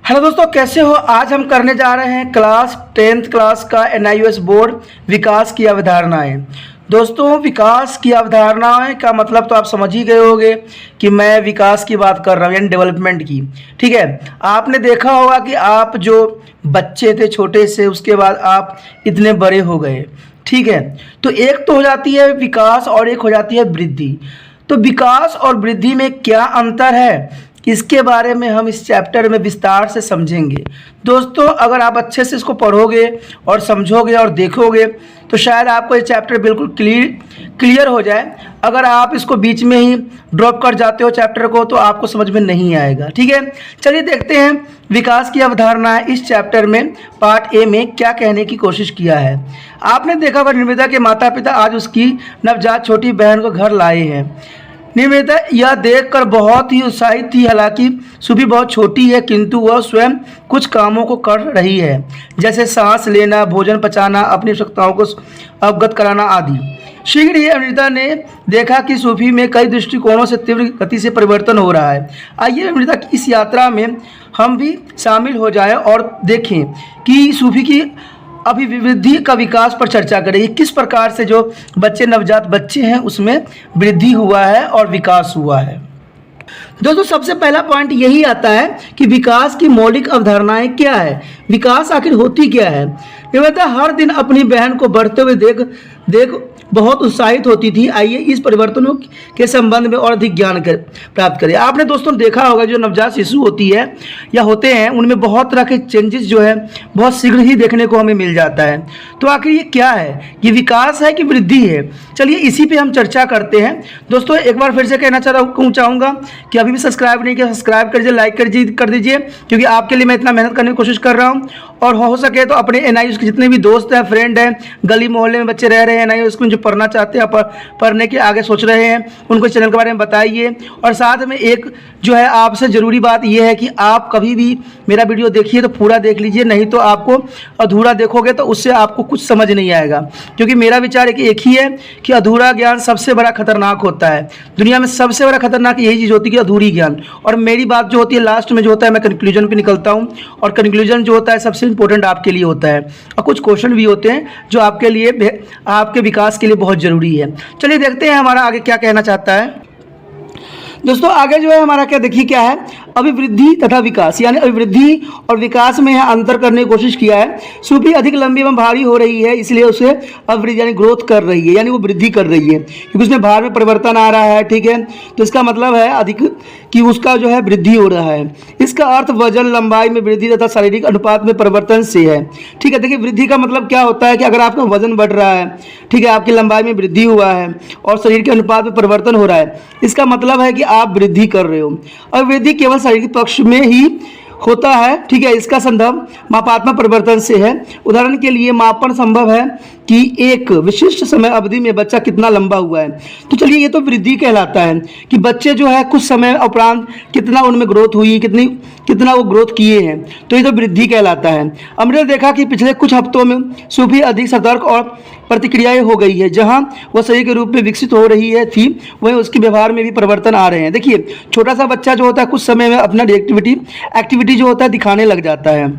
Hello दोस्तों, कैसे हो। आज हम करने जा रहे हैं क्लास 10th क्लास का NIOS बोर्ड विकास की अवधारणाएं। दोस्तों, विकास की अवधारणाएं का मतलब तो आप समझ ही गए होंगे कि मैं विकास की बात कर रहा हूँ, यानी डेवलपमेंट की। ठीक है, आपने देखा होगा कि आप जो बच्चे थे छोटे से, उसके बाद आप इतने बड़े हो गए। ठीक है, तो एक तो हो जाती है विकास और एक हो जाती है वृद्धि। तो विकास और वृद्धि में क्या अंतर है, इसके बारे में हम इस चैप्टर में विस्तार से समझेंगे। दोस्तों, अगर आप अच्छे से इसको पढ़ोगे और समझोगे और देखोगे तो शायद आपको ये चैप्टर बिल्कुल क्लियर हो जाए। अगर आप इसको बीच में ही ड्रॉप कर जाते हो चैप्टर को, तो आपको समझ में नहीं आएगा। ठीक है, चलिए देखते हैं विकास की अवधारणा है इस चैप्टर में पार्ट ए में क्या कहने की कोशिश किया है। आपने देखा होगा निर्मिता के माता पिता आज उसकी नवजात छोटी बहन को घर लाए हैं। निर्मिता यह देखकर बहुत ही उत्साहित थी। हालांकि सुबी बहुत छोटी है, किंतु वह स्वयं कुछ कामों को कर रही है, जैसे सांस लेना, भोजन पचाना, अपनी आवश्यकताओं को अवगत कराना आदि। शीघ्र ही अमृता ने देखा कि सूफी में कई दृष्टिकोणों से तीव्र गति से परिवर्तन हो रहा है। आइए अमृता की इस यात्रा में हम भी शामिल हो जाएं और देखें कि सूफी की अभिवृद्धि का विकास पर चर्चा करेंगे। किस प्रकार से जो नवजात बच्चे हैं उसमें वृद्धि हुआ है और विकास हुआ है। दोस्तों, सबसे पहला पॉइंट यही आता है कि विकास की मौलिक अवधारणाएं क्या है, विकास आखिर होती क्या है। निर्मिता हर दिन अपनी बहन को बढ़ते हुए देख बहुत उत्साहित होती थी। आइए इस परिवर्तनों के संबंध में और अधिक ज्ञान प्राप्त करें। आपने दोस्तों देखा होगा जो नवजात शिशु होती है या होते हैं, उनमें बहुत तरह के चेंजेस जो है बहुत शीघ्र ही देखने को हमें मिल जाता है। तो आखिर ये क्या है, ये विकास है कि वृद्धि है। चलिए इसी पे हम चर्चा करते हैं। दोस्तों, एक बार फिर से कहना चाहूँगा कि अभी भी सब्सक्राइब नहीं किया, सब्सक्राइब कर दीजिए, लाइक कर दीजिए, क्योंकि आपके लिए मैं इतना मेहनत करने की कोशिश कर रहा हूँ। और हो सके तो अपने NIOS के जितने भी दोस्त हैं, फ्रेंड हैं, गली मोहल्ले में बच्चे रह रहे हैं NIOS को, जो पढ़ना चाहते हैं, पढ़ने के आगे सोच रहे हैं, उनको इस चैनल के बारे में बताइए। और साथ में एक जो है आपसे ज़रूरी बात यह है कि आप कभी भी मेरा वीडियो देखिए तो पूरा देख लीजिए, नहीं तो आपको अधूरा देखोगे तो उससे आपको कुछ समझ नहीं आएगा। क्योंकि मेरा विचार एक ही है कि अधूरा ज्ञान सबसे बड़ा खतरनाक होता है। दुनिया में सबसे बड़ा खतरनाक यही चीज़ होती है कि अधूरी ज्ञान। और मेरी बात जो होती है लास्ट में जो होता है, मैं कंक्लूजन पे निकलता हूँ, और कंक्लूजन जो होता है सबसे इंपॉर्टेंट आपके लिए होता है। और कुछ क्वेश्चन भी होते हैं जो आपके लिए, आपके विकास के लिए बहुत ज़रूरी है। चलिए देखते हैं हमारा आगे क्या कहना चाहता है। दोस्तों, आगे जो है हमारा क्या, देखिए क्या है, अभिवृद्धि तथा विकास, यानी अभिवृद्धि और विकास में यहाँ अंतर करने की कोशिश किया है। सूफी अधिक लंबी एवं भारी हो रही है, इसलिए उसे अभिवृद्धि यानी ग्रोथ कर रही है, यानी वो वृद्धि कर रही है, क्योंकि उसमें भार में परिवर्तन आ रहा है। ठीक है, तो इसका मतलब है अधिक कि उसका जो है वृद्धि हो रहा है। इसका अर्थ वजन, लंबाई में वृद्धि तथा शारीरिक अनुपात में परिवर्तन से है। ठीक है, देखिए वृद्धि का मतलब क्या होता है कि अगर आपका वजन बढ़ रहा है, ठीक है, आपकी लंबाई में वृद्धि हुआ है और शरीर के अनुपात में परिवर्तन हो रहा है, इसका मतलब है कि आप वृद्धि कर रहे हो। और वृद्धि केवल शारीरिक पक्ष में ही होता है। ठीक है, इसका संदर्भ मापात्मक परिवर्तन से है। उदाहरण के लिए मापन संभव है कि एक विशिष्ट समय अवधि में बच्चा कितना लंबा हुआ है। तो चलिए ये तो वृद्धि कहलाता है कि बच्चे जो है कुछ समय उपरांत कितना उनमें ग्रोथ हुई, कितना वो ग्रोथ किए हैं, तो ये तो वृद्धि कहलाता है। हमने देखा कि पिछले कुछ हफ्तों में सूफी अधिक सतर्क और प्रतिक्रियाएं हो गई है। जहां वह सही के रूप में विकसित हो रही है थी, वहीं उसके व्यवहार में भी परिवर्तन आ रहे हैं। देखिए छोटा सा बच्चा जो होता है कुछ समय में अपना एक्टिविटी जो होता है दिखाने लग जाता है।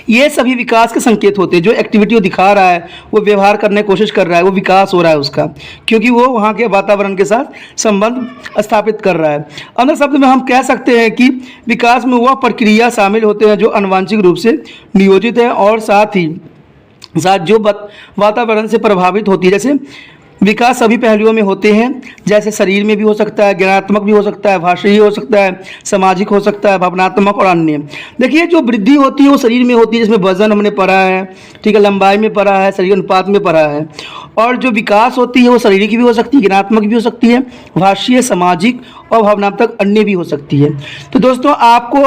ये सभी विकास के संकेत होते हैं। जो एक्टिविटी वो दिखा रहा है, वो व्यवहार करने की कोशिश कर रहा है, वो विकास हो रहा है उसका, क्योंकि वो वहाँ के वातावरण के साथ संबंध स्थापित कर रहा है। अन्य शब्द में हम कह सकते हैं कि विकास में वह प्रक्रिया शामिल होते हैं जो आनुवंशिक रूप से नियोजित है और साथ जो वातावरण से प्रभावित होती है। जैसे विकास सभी पहलुओं में होते हैं, जैसे शरीर में भी हो सकता है, ज्ञानात्मक भी हो सकता है, भाषाई हो सकता है, सामाजिक हो सकता है, भावनात्मक और अन्य। देखिए जो वृद्धि होती है वो शरीर में होती है, जिसमें वजन हमने पढ़ा है, ठीक है, लंबाई में पढ़ा है, शरीर अनुपात में पढ़ा है। और जो विकास होती है वो शारीरिक भी हो सकती है, ज्ञानात्मक भी हो सकती है, भाषीय, सामाजिक और भावनात्मक अन्य भी हो सकती है। तो दोस्तों, आपको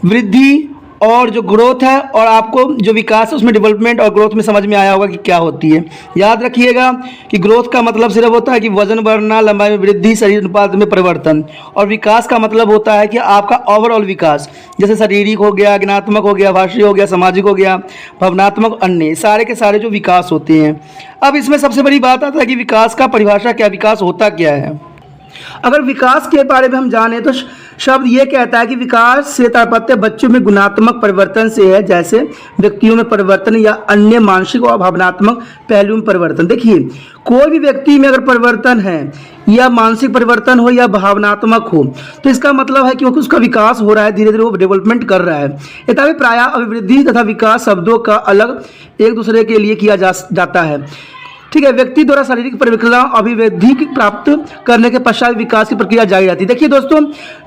वृद्धि और जो ग्रोथ है और आपको जो विकास है उसमें डेवलपमेंट और ग्रोथ में समझ में आया होगा कि क्या होती है। याद रखिएगा कि ग्रोथ का मतलब सिर्फ होता है कि वजन बढ़ना, लंबाई में वृद्धि, शरीर अनुपात में परिवर्तन, और विकास का मतलब होता है कि आपका ओवरऑल विकास, जैसे शारीरिक हो गया, ज्ञानात्मक हो गया, भाषाई हो गया, सामाजिक हो गया, भावनात्मक, अन्य, सारे के सारे जो विकास होते हैं। अब इसमें सबसे बड़ी बात आता है कि विकास का परिभाषा क्या, विकास होता क्या है। अगर विकास के बारे में हम जाने तो शब्द ये कहता है कि विकास से तात्पर्य बच्चों में गुणात्मक परिवर्तन से है, जैसे व्यक्तियों में परिवर्तन या अन्य मानसिक और भावनात्मक पहलुओं में परिवर्तन। देखिए, कोई भी व्यक्ति में अगर परिवर्तन है या मानसिक परिवर्तन हो या भावनात्मक हो, तो इसका मतलब है क्योंकि उसका विकास हो रहा है, धीरे धीरे वो डेवलपमेंट कर रहा है। यथापि प्रायः अभिवृद्धि तथा विकास शब्दों का अलग एक दूसरे के लिए किया जाता है। ठीक है, व्यक्ति द्वारा शारीरिक परिवर्तन अभिवृद्धि प्राप्त करने के पश्चात विकास की प्रक्रिया जारी रहती है। देखिए दोस्तों,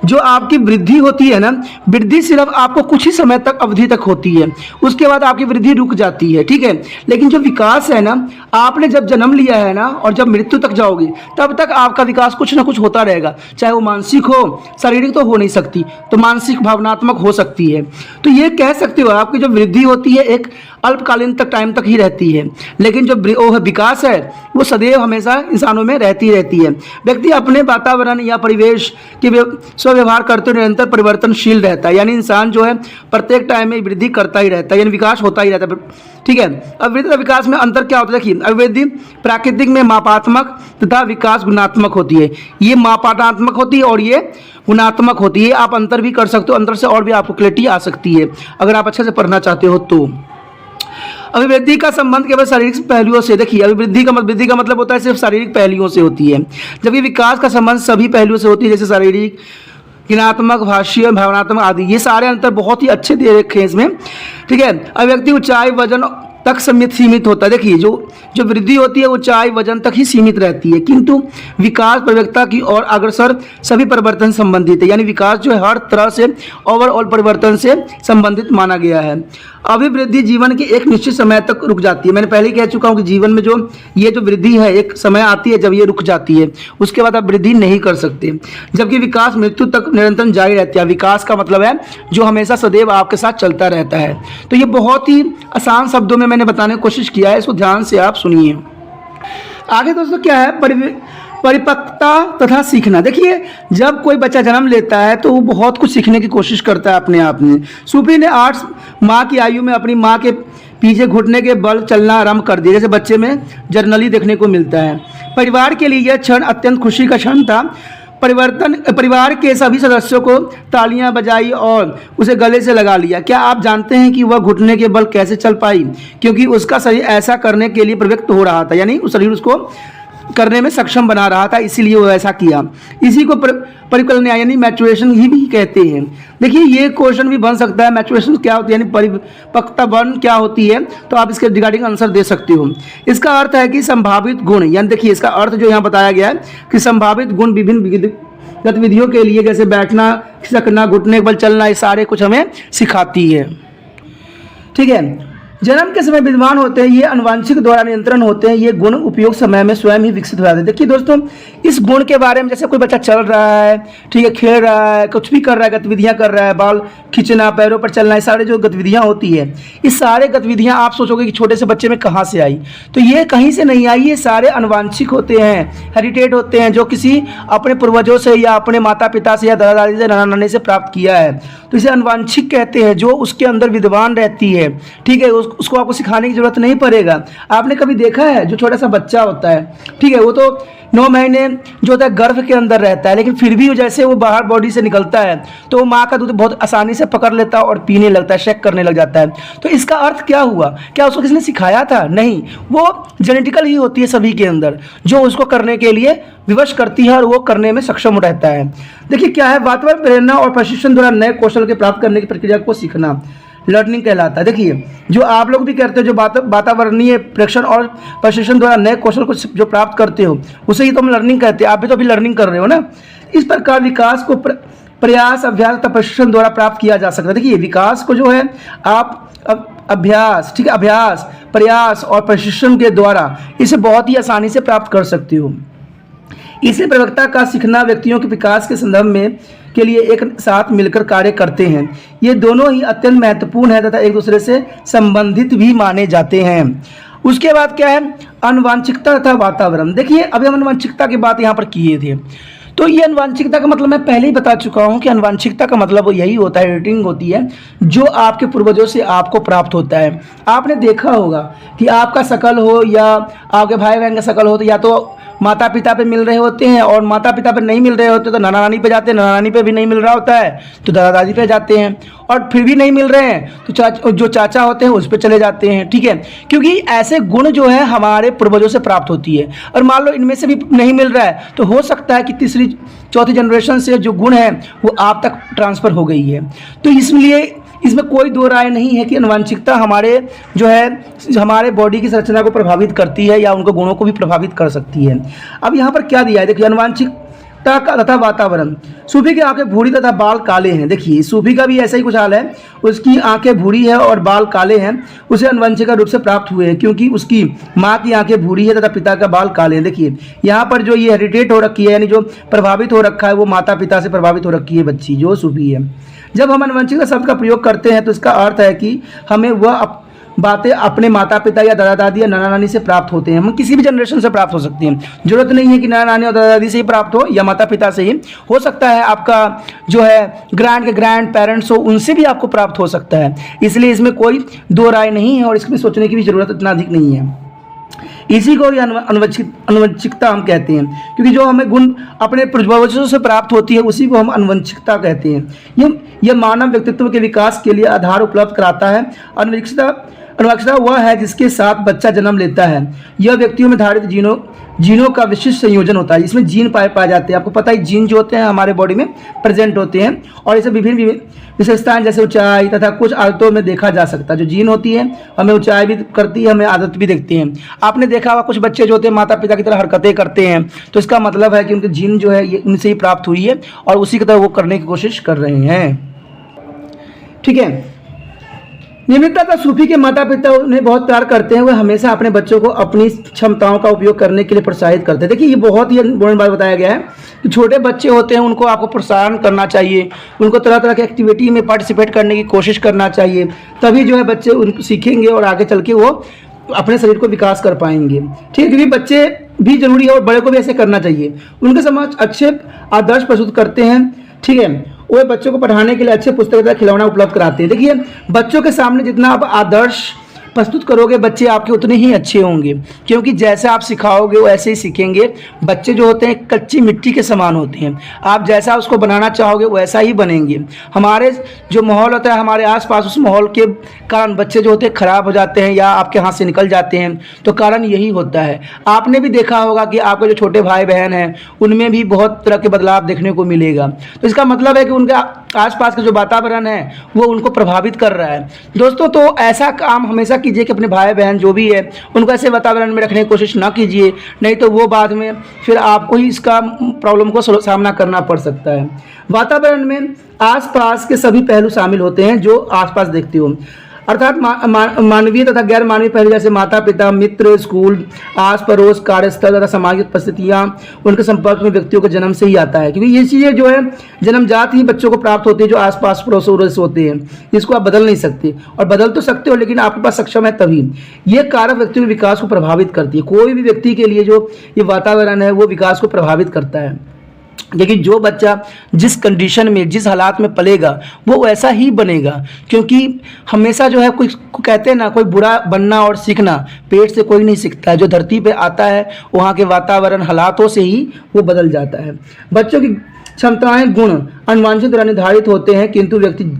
जो आपकी वृद्धि होती है ना, वृद्धि सिर्फ आपको कुछ ही समय तक अवधि तक होती है, उसके बाद आपकी वृद्धि रुक जाती है। ठीक है, लेकिन जो विकास है ना, आपने जब जन्म लिया है ना और जब मृत्यु तक जाओगे तब तक आपका विकास कुछ ना कुछ होता रहेगा, चाहे वो मानसिक हो, शारीरिक तो हो नहीं सकती, तो मानसिक भावनात्मक हो सकती है। तो ये कह सकते हो आपकी जो वृद्धि होती है एक अल्पकालीन तक टाइम तक ही रहती है, लेकिन जो विकास है वो सदैव हमेशा इंसानों में रहती है। व्यक्ति अपने वातावरण या परिवेश के स्वव्यवहार करते हुए निरंतर परिवर्तनशील रहता है, यानी इंसान जो है प्रत्येक टाइम में वृद्धि करता ही रहता है, यानी विकास होता ही रहता है। ठीक है, अभिवृद्धि और विकास में अंतर क्या होता है? देखिए, अभिवृद्धि प्राकृतिक में मापात्मक तथा विकास गुणात्मक होती है। ये मापात्मक होती है और ये गुणात्मक होती है। आप अंतर भी कर सकते हो, अंतर से और भी आपको क्लैरिटी आ सकती है अगर आप अच्छे से पढ़ना चाहते हो तो। अभिवृद्धि का संबंध केवल शारीरिक पहलुओं से, देखिए वृद्धि का मतलब होता है सिर्फ शारीरिक पहलुओं से होती है, जबकि विकास का संबंध सभी पहलुओं से होती है, जैसे शारीरिक, गुणात्मक, भाषीय, भावनात्मक आदि। ये सारे अंतर बहुत ही अच्छे दे रखे हैं इसमें। ठीक है, अभिव्यक्ति ऊंचाई वजन तक सीमित होता है। देखिए, जो वृद्धि होती है ऊंचाई वजन तक ही सीमित रहती है, किंतु विकास परिपक्वता की ओर अग्रसर सभी परिवर्तन संबंधित है, यानी विकास जो है हर तरह से ओवरऑल परिवर्तन से संबंधित माना गया है। अभिवृद्धि जीवन के एक निश्चित समय तक रुक जाती है। मैंने पहले ही कह चुका हूँ कि जीवन में जो ये जो वृद्धि है एक समय आती है जब ये रुक जाती है, उसके बाद आप वृद्धि नहीं कर सकते, जबकि विकास मृत्यु तक निरंतर जारी रहती है। विकास का मतलब है जो हमेशा सदैव आपके साथ चलता रहता है। तो ये बहुत ही आसान शब्दों में मैंने बताने की कोशिश किया है, इसको ध्यान से आप सुनिए। आगे दोस्तों क्या है? परिपक्वता तथा सीखना। देखिए, जब कोई बच्चा जन्म लेता है तो वो बहुत कुछ सीखने की कोशिश करता है अपने आप में। सूफी ने 8 माह की आयु में अपनी माँ के पीछे घुटने के बल चलना आरंभ कर दिया, जैसे बच्चे में जर्नली देखने को मिलता है। परिवार के लिए यह क्षण अत्यंत खुशी का क्षण था। परिवार के सभी सदस्यों को तालियां बजाई और उसे गले से लगा लिया। क्या आप जानते हैं कि वह घुटने के बल कैसे चल पाई? क्योंकि उसका शरीर ऐसा करने के लिए प्रवृत्त हो रहा था, यानी उस शरीर उसको करने में सक्षम बना रहा था, इसीलिए वो ऐसा किया। इसी को परिकल्पना यानी मैचुरेशन ही भी कहते हैं। देखिए, ये क्वेश्चन भी बन सकता है, मैचुरेशन क्या होती है, यानी परिपक्वता बन क्या होती है, तो आप इसके रिगार्डिंग आंसर दे सकते हो। इसका अर्थ है कि संभावित गुण, यानी देखिए इसका अर्थ जो यहाँ बताया गया है कि संभावित गुण विभिन्न गतिविधियों के लिए, जैसे बैठना, खिसकना, घुटने के बल चलना, ये सारे कुछ हमें सिखाती है। ठीक है, जन्म के समय विद्वान होते हैं, ये अनुवांशिक द्वारा नियंत्रण होते हैं। ये गुण उपयोग समय में स्वयं ही विकसित हो जाते हैं। देखिए दोस्तों, इस गुण के बारे में, जैसे कोई बच्चा चल रहा है, ठीक है, खेल रहा है, कुछ भी कर रहा है, गतिविधियां कर रहा है, बाल खींचना, पैरों पर चलना, ये सारे जो गतिविधियां होती है, इस सारे गतिविधियां आप सोचोगे कि छोटे से बच्चे में कहाँ से आई, तो ये कहीं से नहीं आई, ये सारे अनुवांशिक होते हैं, हेरिटेड होते हैं, जो किसी अपने पूर्वजों से या अपने माता पिता से या दादा दादी से, नाना नानी से प्राप्त किया है। तो इसे अनुवांशिक कहते हैं, जो उसके अंदर विद्वान रहती है। ठीक है, उसको आपको सिखाने की जरूरत नहीं पड़ेगा। आपने कभी देखा है जो छोटा सा बच्चा होता है, ठीक है, वो तो 9 महीने जो होता है गर्भ के अंदर रहता है, लेकिन फिर भी जैसे वो बाहर बॉडी से निकलता है तो वो माँ का दूध बहुत आसानी से पकड़ लेता है और पीने लगता है, शेक करने लग जाता है। तो इसका अर्थ क्या हुआ? क्या उसको किसी ने सिखाया था? नहीं, वो जेनेटिकल ही होती है सभी के अंदर, जो उसको करने के लिए विवश करती है और वो करने में सक्षम रहता है। देखिए क्या है, वातावरण, प्रेरणा और प्रशिक्षण द्वारा नए कौशल के प्राप्त करने की प्रक्रिया को सीखना लर्निंग कहलाता है। देखिए, जो आप लोग भी करते हो, जो वातावरणीय प्रेक्षण और प्रशिक्षण द्वारा नए कौशल को जो प्राप्त करते हो, उसे ही तो हम लर्निंग कहते हैं। आप भी तो अभी लर्निंग कर रहे हो ना। इस प्रकार विकास को प्रयास, अभ्यास तथा प्रशिक्षण द्वारा प्राप्त किया जा सकता है। देखिए, विकास को जो है आप अभ्यास, ठीक है, अभ्यास, प्रयास और प्रशिक्षण के द्वारा इसे बहुत ही आसानी से प्राप्त कर सकते हो। इसे प्रवक्ता का सीखना व्यक्तियों के विकास के संदर्भ में के लिए एक साथ मिलकर कार्य करते हैं। ये दोनों ही अत्यंत महत्वपूर्ण है तथा एक दूसरे से संबंधित भी माने जाते हैं। उसके बाद क्या है? आनुवांशिकता तथा वातावरण। देखिए, अभी हम आनुवांशिकता की बात यहाँ पर किए थे, तो ये आनुवांशिकता का मतलब मैं पहले ही बता चुका हूँ कि आनुवांशिकता का मतलब यही होता है, रेटिंग होती है, जो आपके पूर्वजों से आपको प्राप्त होता है। आपने देखा होगा कि आपका शकल हो या आपके भाई बहन का शकल हो, तो या तो माता पिता पे मिल रहे होते हैं, और माता पिता पे नहीं मिल रहे होते तो नाना नानी पे जाते हैं, नाना नानी पे भी नहीं मिल रहा होता है तो दादा दादी पे जाते हैं, और फिर भी नहीं मिल रहे हैं तो जो चाचा होते हैं उस पे चले जाते हैं। ठीक है, क्योंकि ऐसे गुण जो है हमारे पूर्वजों से प्राप्त होती है, और मान लो इनमें से भी नहीं मिल रहा है तो हो सकता है कि तीसरी चौथी जनरेशन से जो गुण है वो आप तक ट्रांसफ़र हो गई है। तो इसलिए इसमें कोई दो राय नहीं है कि आनुवंशिकता हमारे जो है हमारे बॉडी की संरचना को प्रभावित करती है या उनके गुणों को भी प्रभावित कर सकती है। अब यहाँ पर क्या दिया है, देखिए आनुवंशिकता का तथा वातावरण। सूफी की आंखें भूरी तथा बाल काले हैं। देखिए सूफी का भी ऐसा ही कुछ हाल है, उसकी आंखें भूरी है और बाल काले हैं, उसे आनुवंशिक रूप से प्राप्त हुए हैं क्योंकि उसकी माँ की आंखें भूरी है तथा पिता का बाल काले हैं। देखिए यहाँ पर जो ये हेरिटेट हो रखी है, यानी जो प्रभावित हो रखा है वो माता पिता से प्रभावित हो रखी है बच्ची जो सूफी है। जब हम आनुवंशिकता शब्द का प्रयोग करते हैं तो इसका अर्थ है कि हमें वह बातें अपने माता पिता या दादा दादी या नाना नानी से प्राप्त होते हैं। हम किसी भी जनरेशन से प्राप्त हो सकती हैं, जरूरत नहीं है कि नाना नानी और दादा दादी से ही प्राप्त हो या माता पिता से ही हो सकता है, आपका जो है ग्रैंड पेरेंट्स हो उनसे भी आपको प्राप्त हो सकता है। इसलिए इसमें कोई दो राय नहीं है और इसमें सोचने की भी ज़रूरत इतना अधिक नहीं है। इसी को ही आनुवंशिकता हम कहते हैं, क्योंकि जो हमें गुण अपने पूर्वजों से प्राप्त होती है उसी को हम आनुवंशिकता कहते हैं। यह मानव व्यक्तित्व के विकास के लिए आधार उपलब्ध कराता है। आनुवंशिकता वह है जिसके साथ बच्चा जन्म लेता है। यह व्यक्तियों में धारित जीनों का विशिष्ट संयोजन होता है। इसमें जीन पाए जाते हैं। आपको पता है जीन जो होते हैं हमारे बॉडी में प्रेजेंट होते हैं, और इसे विभिन्न विशेषताएं जैसे ऊंचाई तथा कुछ आदतों में देखा जा सकता है। जो जीन होती है हमें ऊंचाई भी करती है, हमें आदत भी देखते हैं। आपने देखा होगा कुछ बच्चे जो होते हैं माता पिता की तरह हरकतें करते हैं, तो इसका मतलब है कि उनके जीन जो है ये उनसे ही प्राप्त हुई है और उसी की तरह वो करने की कोशिश कर रहे हैं। ठीक है, नियमितता का सूफी के माता पिता उन्हें बहुत प्यार करते हैं। वे हमेशा अपने बच्चों को अपनी क्षमताओं का उपयोग करने के लिए प्रोत्साहित करते हैं। देखिए ये बहुत ही इम्पोर्टेंट बात बताया गया है कि छोटे बच्चे होते हैं उनको आपको प्रोत्साहन करना चाहिए, उनको तरह तरह की एक्टिविटी में पार्टिसिपेट करने की कोशिश करना चाहिए, तभी जो है बच्चे उनको सीखेंगे और आगे चल के वो अपने शरीर को विकास कर पाएंगे। ठीक है, क्योंकि बच्चे भी जरूरी है और बड़े को भी ऐसे करना चाहिए। उनके समाज अच्छे आदर्श प्रस्तुत करते हैं। ठीक है, वो बच्चों को पढ़ाने के लिए अच्छे पुस्तक तथा खिलौना उपलब्ध कराते हैं। देखिए बच्चों के सामने जितना आप आदर्श प्रस्तुत करोगे बच्चे आपके उतने ही अच्छे होंगे, क्योंकि जैसा आप सिखाओगे वो ऐसे ही सीखेंगे। बच्चे जो होते हैं कच्ची मिट्टी के समान होते हैं, आप जैसा उसको बनाना चाहोगे वैसा ही बनेंगे। हमारे जो माहौल होता है हमारे आसपास, उस माहौल के कारण बच्चे जो होते हैं ख़राब हो जाते हैं या आपके हाथ से निकल जाते हैं, तो कारण यही होता है। आपने भी देखा होगा कि आपके जो छोटे भाई बहन हैं उनमें भी बहुत तरह के बदलाव देखने को मिलेगा। तो इसका मतलब है कि उनका आसपास का जो वातावरण है वो उनको प्रभावित कर रहा है। दोस्तों तो ऐसा काम हमेशा कीजिए कि अपने भाई बहन जो भी है उनको ऐसे वातावरण में रखने की कोशिश ना कीजिए, नहीं तो वो बाद में फिर आपको ही इसका प्रॉब्लम को सामना करना पड़ सकता है। वातावरण में आसपास के सभी पहलू शामिल होते हैं जो आसपास देखते हो, अर्थात मानवीय तथा गैर मानवीय पहलू जैसे माता पिता, मित्र, स्कूल, आस पड़ोस, कार्यस्थल तथा सामाजिक परिस्थितियाँ उनके संपर्क में व्यक्तियों के जन्म से ही आता है। क्योंकि ये चीज़ें जो है जन्मजात ही बच्चों को प्राप्त होती है, जो आसपास पड़ोस वड़ोस होते हैं, इसको आप बदल नहीं सकते, और बदल तो सकते हो लेकिन आपके पास सक्षम है तभी। ये कारक व्यक्ति के विकास को प्रभावित करती है। कोई भी व्यक्ति के लिए जो ये वातावरण है वो विकास को प्रभावित करता है। लेकिन जो बच्चा जिस कंडीशन में जिस हालात में पलेगा वो वैसा ही बनेगा, क्योंकि हमेशा जो है कोई कहते हैं ना, कोई बुरा बनना और सीखना पेट से कोई नहीं सीखता है। जो धरती पे आता है वहाँ के वातावरण हालातों से ही वो बदल जाता है। बच्चों की क्षमताएं गुण अनुवांशिक द्वारा निर्धारित होते हैं, किंतु व्यक्ति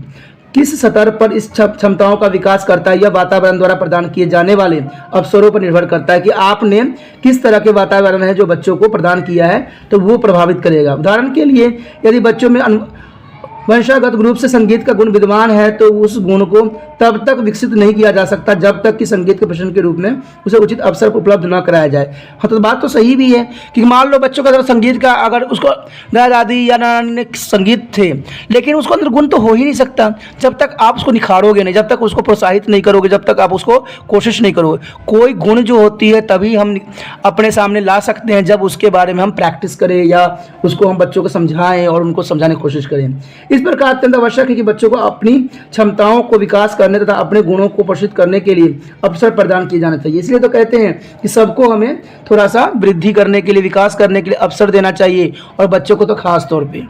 किस स्तर पर इस क्षमताओं का विकास करता है यह वातावरण द्वारा प्रदान किए जाने वाले अवसरों पर निर्भर करता है कि आपने किस तरह के वातावरण है जो बच्चों को प्रदान किया है तो वो प्रभावित करेगा। उदाहरण के लिए यदि बच्चों में वंशागत रूप से संगीत का गुण विद्यमान है तो उस गुण को तब तक विकसित नहीं किया जा सकता जब तक कि संगीत के प्रश्न के रूप में उसे उचित अवसर उपलब्ध न कराया जाए। हाँ, तो बात तो सही भी है कि मान लो बच्चों का अगर संगीत का अगर उसको दादा दादी या नानी ने संगीत थे लेकिन उसको अंदर गुण तो हो ही नहीं सकता जब तक आप उसको निखारोगे नहीं, जब तक उसको प्रोत्साहित नहीं करोगे, जब तक आप उसको कोशिश नहीं करोगे। कोई गुण जो होती है तभी हम अपने सामने ला सकते हैं जब उसके बारे में हम प्रैक्टिस करें या उसको हम बच्चों को समझाएं और उनको समझाने की कोशिश करें। इस प्रकार अत्यंत आवश्यक है कि बच्चों को अपनी क्षमताओं को विकास करने तथा अपने गुणों को प्रदर्शित करने के लिए अवसर प्रदान किए जाने चाहिए। इसलिए तो कहते हैं कि सबको हमें थोड़ा सा वृद्धि करने के लिए, विकास करने के लिए अवसर देना चाहिए, और बच्चों को तो खास तौर पे।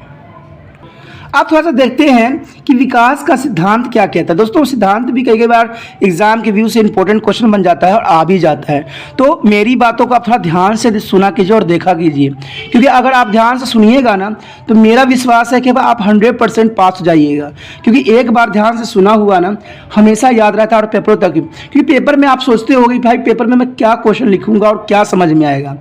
आप थोड़ा सा देखते हैं कि विकास का सिद्धांत क्या कहता है। दोस्तों सिद्धांत भी कई बार एग्जाम के व्यू से इंपॉर्टेंट क्वेश्चन बन जाता है और आ भी जाता है, तो मेरी बातों को आप थोड़ा ध्यान से सुना कीजिए और देखा कीजिए, क्योंकि अगर आप ध्यान से सुनिएगा ना तो मेरा विश्वास है कि आप 100% पास हो जाइएगा, क्योंकि एक बार ध्यान से सुना हुआ ना हमेशा याद रहता है और पेपरों तक, क्योंकि पेपर में आप सोचते होगे भाई पेपर में मैं क्या क्वेश्चन लिखूंगा और क्या समझ में आएगा।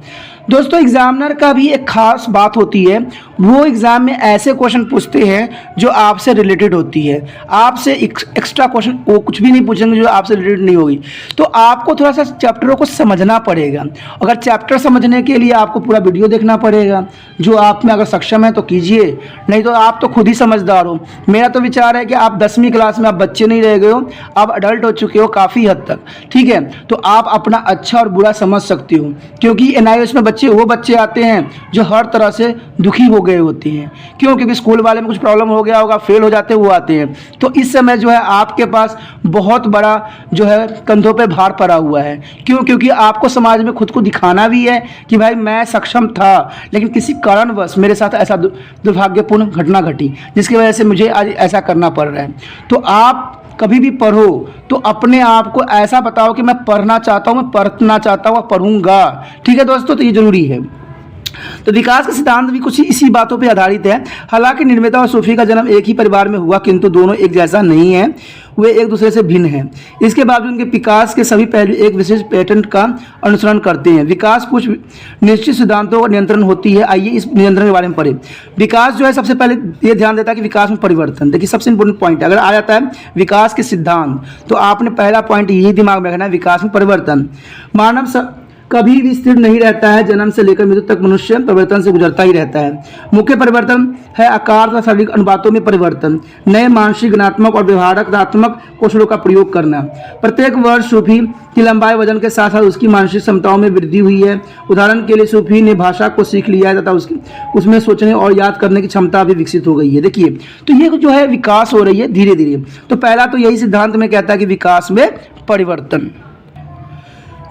दोस्तों एग्जामिनर का भी एक खास बात होती है, वो एग्जाम में ऐसे क्वेश्चन पूछते हैं जो आपसे रिलेटेड होती है, आपसे एक्स्ट्रा क्वेश्चन वो कुछ भी नहीं पूछेंगे जो आपसे रिलेटेड नहीं होगी। तो आपको थोड़ा सा चैप्टरों को समझना पड़ेगा। अगर चैप्टर समझने के लिए आपको पूरा वीडियो देखना पड़ेगा, जो आप में अगर सक्षम है तो कीजिए, नहीं तो आप तो खुद ही समझदार हो। मेरा तो विचार है कि आप 10वीं क्लास में आप बच्चे नहीं रह गए हो, आप अडल्ट हो चुके हो काफ़ी हद तक, ठीक है। तो आप अपना अच्छा और बुरा समझ सकते हो, क्योंकि NIOS में वो बच्चे आते हैं जो हर तरह से दुखी हो गए होते हैं। क्यों? क्योंकि स्कूल वाले में कुछ प्रॉब्लम हो गया होगा, फेल हो जाते वो आते हैं। तो इस समय जो है आपके पास बहुत बड़ा जो है कंधों पे भार पड़ा हुआ है। क्यों? क्योंकि आपको समाज में खुद को दिखाना भी है कि भाई मैं सक्षम था, लेकिन किसी कारणवश मेरे साथ ऐसा दुर्भाग्यपूर्ण घटना घटी जिसकी वजह से मुझे आज ऐसा करना पड़ रहा है। तो आप कभी भी पढ़ो तो अपने आप को ऐसा बताओ कि मैं पढ़ना चाहता हूँ, मैं पढ़ना चाहता हूँ, पढ़ूंगा, ठीक है दोस्तों। तो ये जरूरी है। तो विकास का सिद्धांत भी कुछ इसी बातों पे आधारित है। हालांकि निर्माता और सूफी का जन्म एक ही परिवार में हुआ, किंतु दोनों एक जैसा नहीं है, वे एक दूसरे से भिन्न हैं। इसके बावजूद उनके विकास के सभी पहलू एक विशेष पैटर्न का अनुसरण करते हैं। विकास कुछ निश्चित सिद्धांतों का नियंत्रण होती है। आइए इस नियंत्रण के बारे में पढ़ें। विकास जो है सबसे पहले ये ध्यान देता है कि विकास में परिवर्तन, देखिए सबसे इंपॉर्टेंट पॉइंट अगर आ जाता है विकास के सिद्धांत, तो आपने पहला पॉइंट यही दिमाग में रखना है, विकास में परिवर्तन। मानव कभी भी स्थिर नहीं रहता है, जन्म से लेकर मृत्यु तक मनुष्य परिवर्तन से गुजरता ही रहता है। मुख्य परिवर्तन है आकार तथा शारीरिक अनुपातों में परिवर्तन, नए मानसिक, गुणात्मक और व्यवहारात्मक कौशलों का प्रयोग करना। प्रत्येक वर्ष सूफी की लंबाई वजन के साथ साथ उसकी मानसिक क्षमताओं में वृद्धि हुई है। उदाहरण के लिए सूफी ने भाषा को सीख लिया है तथा उसमें सोचने और याद करने की क्षमता भी विकसित हो गई है। देखिए तो ये जो है विकास हो रही है धीरे धीरे। तो पहला तो यही सिद्धांत में कहता है कि विकास में परिवर्तन।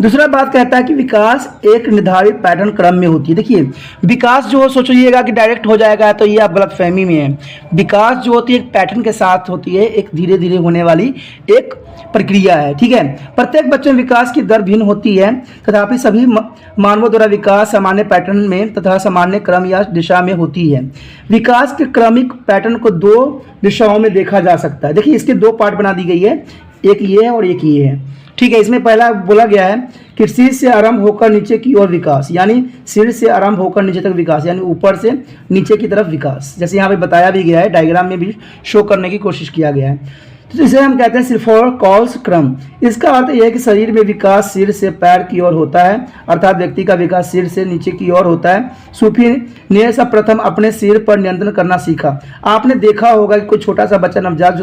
दूसरा बात कहता है कि विकास एक निर्धारित पैटर्न क्रम में होती है। देखिए विकास जो सोचिएगा कि डायरेक्ट हो जाएगा तो ये आप गलतफहमी में है। विकास जो होती है एक पैटर्न के साथ होती है, एक धीरे धीरे होने वाली एक प्रक्रिया है, ठीक है। प्रत्येक बच्चे में विकास की दर भिन्न होती है, तथापि सभी मानवों द्वारा विकास सामान्य पैटर्न में तथा सामान्य क्रम या दिशा में होती है। विकास के क्रमिक पैटर्न को दो दिशाओं में देखा जा सकता है। देखिए इसके दो पार्ट बना दी गई है, एक ये है और एक ये है, ठीक है। इसमें पहला बोला गया है कि शीर्ष से आरंभ होकर नीचे की ओर विकास, यानी शीर्ष से आरंभ होकर नीचे तक विकास, यानी ऊपर से नीचे की तरफ विकास, जैसे यहाँ पे बताया भी गया है, डायग्राम में भी शो करने की कोशिश किया गया है। तो इसे हम कहते हैं सिरफोर कॉल्स क्रम। इसका अर्थ यह है कि शरीर में विकास सिर से पैर की ओर होता है, अर्थात व्यक्ति का विकास सिर से नीचे की ओर होता है। सूफी ने सर्वप्रथम अपने सिर पर नियंत्रण करना सीखा। आपने देखा होगा कि कोई छोटा सा बच्चा नवजात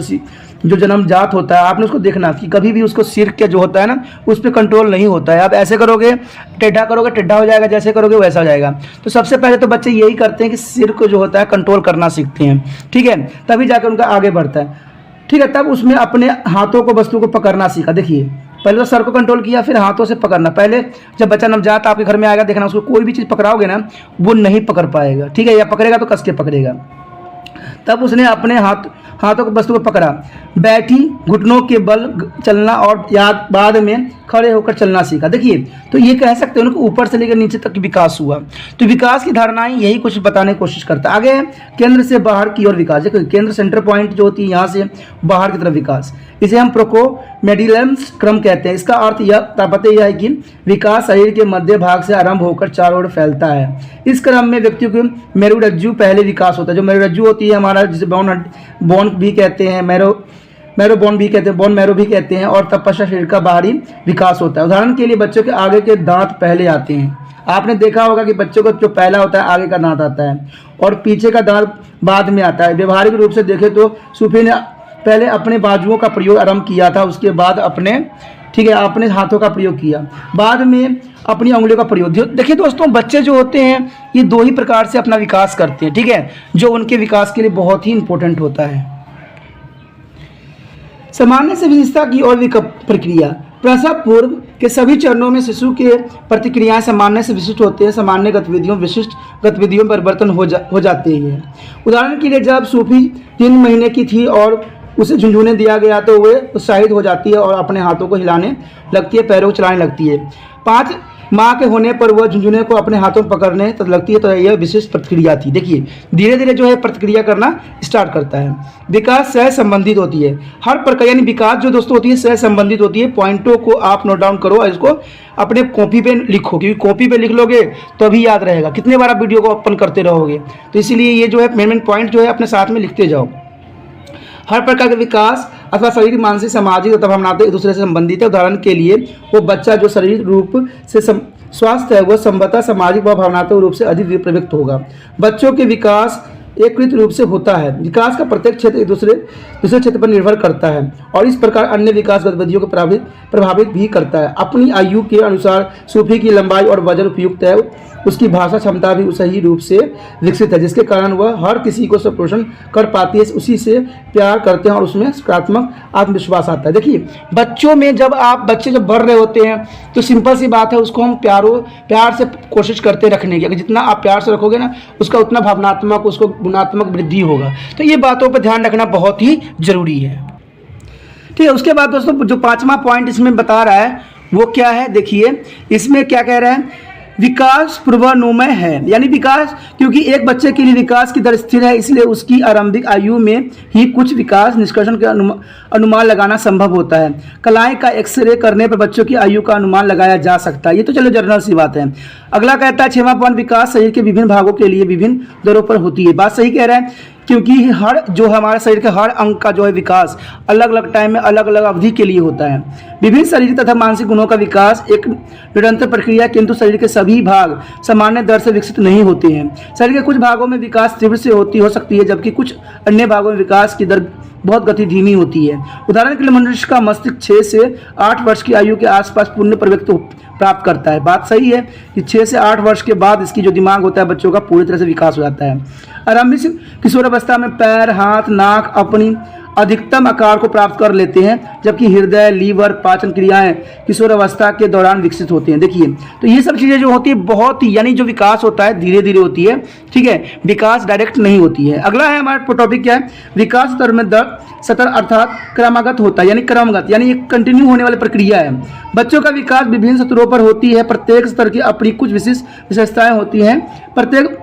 जो जन्मजात होता है, आपने उसको देखना कि कभी भी उसको सिर के जो होता है ना उस पर कंट्रोल नहीं होता है। आप ऐसे करोगे टेढ़ा करोगे टेढ़ा हो जाएगा, जैसे करोगे वैसा हो जाएगा। तो सबसे पहले तो बच्चे यही करते हैं कि सिर को जो होता है कंट्रोल करना सीखते हैं, ठीक है, तभी जाकर उनका आगे बढ़ता है, ठीक है। तब उसमें अपने हाथों को वस्तु को पकड़ना सीखा। देखिए पहले तो सर को कंट्रोल किया, फिर हाथों से पकड़ना। पहले जब बच्चा नवजात आपके घर में आएगा, देखना उसको कोई भी चीज़ पकड़ाओगे ना वो नहीं पकड़ पाएगा, ठीक है, या पकड़ेगा तो कस के पकड़ेगा। तब उसने अपने हाथों को वस्तु को पकड़ा, बैठी घुटनों के बल चलना और याद बाद में खड़े होकर चलना सीखा। देखिए तो ये कह सकते हैं उनको ऊपर से लेकर नीचे तक विकास हुआ। तो विकास की धारणाएं यही कुछ बताने की कोशिश करता है। आगे है केंद्र से बाहर की ओर विकास। देखिए केंद्र सेंटर पॉइंट जो होती है यहाँ से बाहर की तरफ विकास, इसे हम प्रोकोमेडिलम्स क्रम कहते हैं। इसका अर्थ यह है कि विकास शरीर के मध्य भाग से आरंभ होकर चारों ओर फैलता है। इस क्रम में व्यक्ति को मेरुरज्जु पहले विकास होता है। जो मेरुरज्जु होती है हमारा, जिसे बोन भी कहते हैं, मैरो बोन भी कहते हैं, बोन मैरो भी कहते हैं, और तपस्या शरीर का बाहरी विकास होता है। उदाहरण के लिए बच्चों के आगे के दांत पहले आते हैं। आपने देखा होगा कि बच्चों को जो पहला होता है आगे का दांत आता है और पीछे का दांत बाद में आता है। व्यवहारिक रूप से देखें तो सूफी ने पहले अपने बाजुओं का प्रयोग आरंभ किया था, उसके बाद अपने, ठीक है, अपने हाथों का प्रयोग किया, बाद में अपनी उंगलियों का प्रयोग। देखिए दोस्तों बच्चे जो होते हैं ये दो ही प्रकार से अपना विकास करते हैं, ठीक है, जो उनके विकास के लिए बहुत ही इंपॉर्टेंट होता है। सामान्य से विशेषता की ओर प्रक्रिया। प्रसव पूर्व कि सभी चरणों में शिशु के प्रतिक्रियाएं सामान्य से विशिष्ट होते हैं। सामान्य गतिविधियों विशिष्ट गतिविधियों में परिवर्तन हो जाते हैं। उदाहरण के लिए जब सूफी 3 महीने की थी और उसे झुंझुने दिया गया तो वह उत्साहित हो जाती है और अपने हाथों को हिलाने लगती है, पैरों को चलाने लगती है। 5 माह के होने पर वह झुंझुने को अपने हाथों में पकड़ने तक लगती है। तो यह विशिष्ट प्रतिक्रिया थी। देखिए धीरे धीरे जो है प्रतिक्रिया करना स्टार्ट करता है। विकास सह संबंधित होती है। हर प्रक्रिया यानी विकास जो दोस्तों होती है सह संबंधित होती है। पॉइंटों को आप नोट डाउन करो और इसको अपने कॉपी पे लिखो, क्योंकि कॉपी पे लिख लोगे तो अभी याद रहेगा। कितने बार आप वीडियो को ओपन करते रहोगे, तो इसीलिए ये जो है मेन पॉइंट जो है अपने साथ में लिखते जाओ। हर प्रकार के विकास अथवा शारीरिक, मानसिक, सामाजिक तथा भावनात्मक एक दूसरे से संबंधित है। उदाहरण के लिए वो बच्चा जो शारीरिक रूप से स्वास्थ्य है वह संभवतः सामाजिक व भावनात्मक रूप से अधिक प्रवृत्त होगा। बच्चों के विकास एकीकृत रूप से होता है। विकास का प्रत्येक क्षेत्र एक दूसरे क्षेत्र पर निर्भर करता है और इस प्रकार अन्य विकास गतिविधियों को प्रभावित भी करता है। अपनी आयु के अनुसार सूफी की लंबाई और वजन उपयुक्त है। उसकी भाषा क्षमता भी सही रूप से विकसित है, जिसके कारण वह हर किसी को संपोषण कर पाती है, उसी से प्यार करते हैं और उसमें सकारात्मक आत्मविश्वास आता है। देखिए बच्चों में बच्चे जब बढ़ रहे होते हैं तो सिंपल सी बात है, उसको हम प्यार से कोशिश करते रखने की। अगर जितना आप प्यार से रखोगे ना उसका उतना भावनात्मक, उसको गुणात्मक वृद्धि होगा। तो ये बातों पर ध्यान रखना बहुत ही जरूरी है। ठीक है, उसके बाद दोस्तों जो 5वां पॉइंट इसमें बता रहा है वो क्या है, देखिए इसमें क्या कह रहा है, विकास पूर्वानुमेय है। यानी विकास, क्योंकि एक बच्चे के लिए विकास की दर स्थिर है, इसलिए उसकी आरंभिक आयु में ही कुछ विकास निष्कर्षण के अनुमान लगाना संभव होता है। कलाई का एक्सरे करने पर बच्चों की आयु का अनुमान लगाया जा सकता है। ये तो चलो जनरल सी बात है। अगला कहता है 6वां पॉइंट, विकास शरीर के विभिन्न भागों के लिए विभिन्न दरों पर होती है। बात सही कह रहा है, क्योंकि हर जो है हमारे शरीर के हर अंग का जो है विकास अलग अलग टाइम में अलग अलग अवधि के लिए होता है। विभिन्न शारीरिक तथा मानसिक गुणों का विकास एक निरंतर प्रक्रिया, किंतु शरीर के सभी भाग सामान्य दर से विकसित नहीं होते हैं। शरीर के कुछ भागों में विकास तीव्र से हो सकती है, जबकि कुछ अन्य भागों में विकास की दर बहुत गति धीमी होती है। उदाहरण के लिए मनुष्य का मस्तिष्क 6 से 8 वर्ष की आयु के आसपास पूर्ण प्रवृत्ति प्राप्त करता है। बात सही है कि 6 से 8 वर्ष के बाद इसकी जो दिमाग होता है बच्चों का पूरी तरह से विकास हो जाता है। आरंभिक किशोरावस्था में पैर, हाथ, नाक अपनी अधिकतम आकार को प्राप्त कर लेते हैं, जबकि हृदय, लीवर, पाचन क्रियाएं किशोरावस्था के दौरान विकसित होती हैं। देखिए तो ये सब चीज़ें जो होती है बहुत ही, यानी जो विकास होता है धीरे धीरे होती है। ठीक है, विकास डायरेक्ट नहीं होती है। अगला है हमारा टॉपिक क्या है, विकास स्तर में दर सतर अर्थात क्रमागत होता है, यानी क्रमगत, यानी एक कंटिन्यू होने वाली प्रक्रिया है। बच्चों का विकास विभिन्न स्तरों पर होती है। प्रत्येक स्तर की अपनी कुछ विशेषताएं होती हैं। प्रत्येक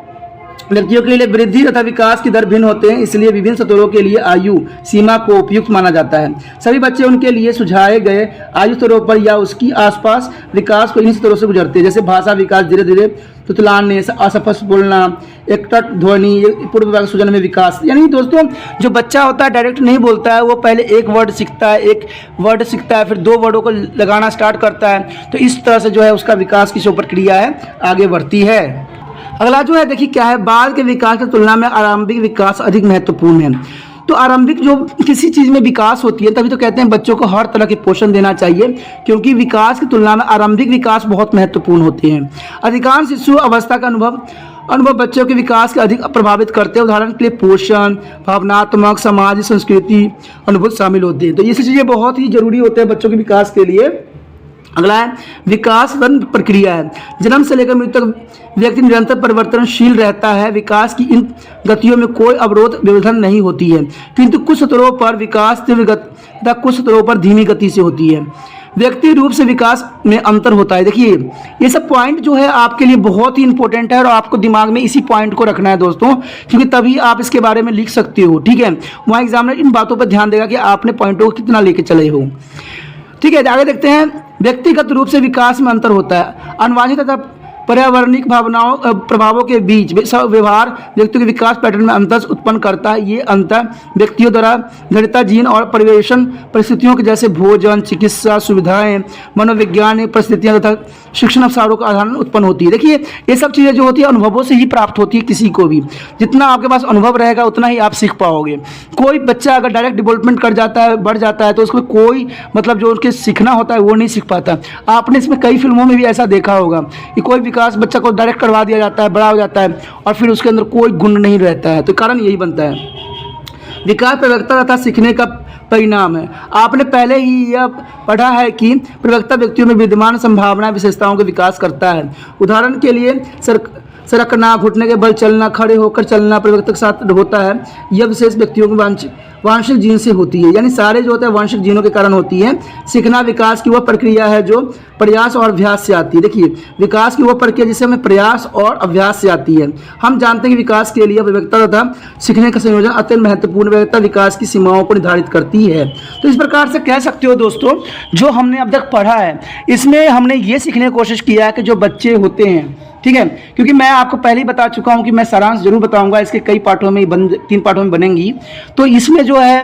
व्यक्तियों के लिए वृद्धि तथा विकास की दर भिन्न होते हैं, इसलिए विभिन्न स्तरों के लिए आयु सीमा को उपयुक्त माना जाता है। सभी बच्चे उनके लिए सुझाए गए आयु स्तरों पर या उसकी आसपास विकास को इन स्तरों से गुजरते हैं, जैसे भाषा विकास धीरे धीरे, तुतलाने, असफल बोलना, एकटक ध्वनि, पूर्व सूजन में विकास। यानी दोस्तों जो बच्चा होता है डायरेक्ट नहीं बोलता है, वो पहले एक वर्ड सीखता है, फिर 2 वर्डों को लगाना स्टार्ट करता है। तो इस तरह से जो है उसका विकास की जो प्रक्रिया है आगे बढ़ती है। अगला जो है देखिए क्या है, बाल के विकास की तुलना में आरंभिक विकास अधिक महत्वपूर्ण है। तो आरंभिक जो किसी चीज़ में विकास होती है, तभी तो कहते हैं बच्चों को हर तरह के पोषण देना चाहिए, क्योंकि विकास की तुलना में आरंभिक विकास बहुत महत्वपूर्ण होते हैं। अधिकांश शिशु अवस्था का अनुभव बच्चों के विकास के अधिक प्रभावित करते हैं। उदाहरण के लिए पोषण, भावनात्मक, सामाजिक, संस्कृति अनुभव शामिल होते हैं। तो ये चीज़ें बहुत ही जरूरी होते हैं बच्चों के विकास के लिए। अगला है विकास प्रक्रिया है। जन्म से लेकर मृत्यु तक व्यक्ति निरंतर परिवर्तनशील रहता है। विकास की इन गतियों में कोई अवरोध व्यवधान नहीं होती है, किंतु कुछ स्तरों पर विकास तीव्र गति, कुछ स्तरों पर धीमी गति से होती है। व्यक्ति रूप से विकास में अंतर होता है। देखिए ये सब पॉइंट जो है आपके लिए बहुत ही इंपॉर्टेंट है और आपको दिमाग में इसी पॉइंट को रखना है दोस्तों, क्योंकि तभी आप इसके बारे में लिख सकते हो। ठीक है, वहाँ एग्जामिनर इन बातों पर ध्यान देगा कि आपने पॉइंटों को कितना लेके चले हो। ठीक है, आगे देखते हैं। व्यक्तिगत रूप से विकास में अंतर होता है। अनुवांशिक तथा पर्यावरणिक प्रभावों के बीच व्यवहार व्यक्तियों के विकास पैटर्न में अंतर उत्पन्न करता है। ये अंतर व्यक्तियों द्वारा दृढ़ता, जीन और परिवेशन परिस्थितियों के जैसे भोजन, चिकित्सा सुविधाएं, मनोवैज्ञानिक परिस्थितियां तथा शिक्षण अवसरों का आधार उत्पन्न होती है। देखिए ये सब चीज़ें जो होती है अनुभवों से ही प्राप्त होती है। किसी को भी जितना आपके पास अनुभव रहेगा उतना ही आप सीख पाओगे। कोई बच्चा अगर डायरेक्ट डेवलपमेंट कर जाता है, बढ़ जाता है, तो उसको कोई मतलब जो उसके सीखना होता है वो नहीं सीख पाता। आपने इसमें कई फिल्मों में भी ऐसा देखा होगा कि कोई विकास बच्चा को डायरेक्ट करवा दिया जाता है, बड़ा हो जाता है और फिर उसके अंदर कोई गुण नहीं रहता है। तो कारण यही बनता है। विकास प्रवक्ता तथा सीखने का परिणाम है। आपने पहले ही यह पढ़ा है कि प्रवक्ता व्यक्तियों में विद्यमान संभावना विशेषताओं का विकास करता है। उदाहरण के लिए सरकना, घुटने के बल चलना, खड़े होकर चलना प्रवक्ता के साथ होता है। यह विशेष व्यक्तियों के वांशिक जीन से होती है, यानी सारे जो होते हैं वांशिक जीनों के कारण होती है। सीखना विकास की वह प्रक्रिया है जो प्रयास और अभ्यास से आती है। देखिए, विकास की वह प्रक्रिया जिसे हमें प्रयास और अभ्यास से आती है। हम जानते हैं कि विकास के लिए प्रवक्ता तथा सीखने का संयोजन अत्यंत महत्वपूर्ण प्रवक्ता विकास की सीमाओं को निर्धारित करती है। तो इस प्रकार से कह सकते हो दोस्तों, जो हमने अब तक पढ़ा है इसमें हमने ये सीखने की कोशिश किया है कि जो बच्चे होते हैं, ठीक है, क्योंकि मैं आपको पहले ही बता चुका हूं कि मैं सारांश जरूर बताऊंगा, इसके कई पार्टों में 3 पार्टों में बनेंगी। तो इसमें जो है,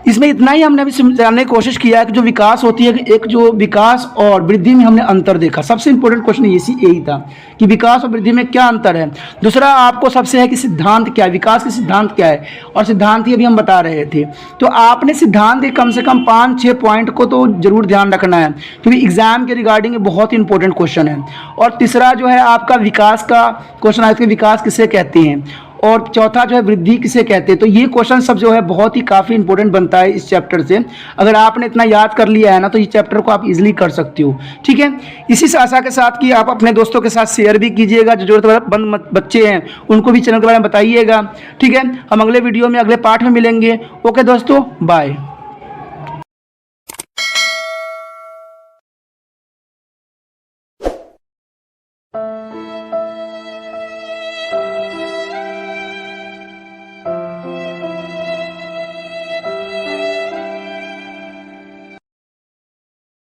इसमें इतना ही हमने अभी जानने की कोशिश किया है कि जो विकास होती है, एक जो विकास और वृद्धि में हमने अंतर देखा। सबसे इंपॉर्टेंट क्वेश्चन यही था कि विकास और वृद्धि में क्या अंतर है। दूसरा आपको सबसे है कि सिद्धांत क्या है, विकास के सिद्धांत क्या है, और सिद्धांत ही अभी हम बता रहे थे। तो आपने सिद्धांत के कम से कम 5-6 पॉइंट को तो जरूर ध्यान रखना है, क्योंकि एग्जाम के रिगार्डिंग ये बहुत ही इंपॉर्टेंट क्वेश्चन है। और तीसरा जो है आपका विकास का क्वेश्चन है कि विकास किसे कहते हैं, और चौथा जो है वृद्धि किसे कहते हैं। तो ये क्वेश्चन सब जो है बहुत ही काफ़ी इंपॉर्टेंट बनता है इस चैप्टर से। अगर आपने इतना याद कर लिया है ना, तो इस चैप्टर को आप इजीली कर सकते हो, ठीक है। इसी आशा के साथ कि आप अपने दोस्तों के साथ शेयर भी कीजिएगा, जो जरूरतमंद बच्चे हैं उनको भी चैनल के बारे में बताइएगा, ठीक है। हम अगले वीडियो में अगले पार्ट में मिलेंगे। ओके दोस्तों, बाय।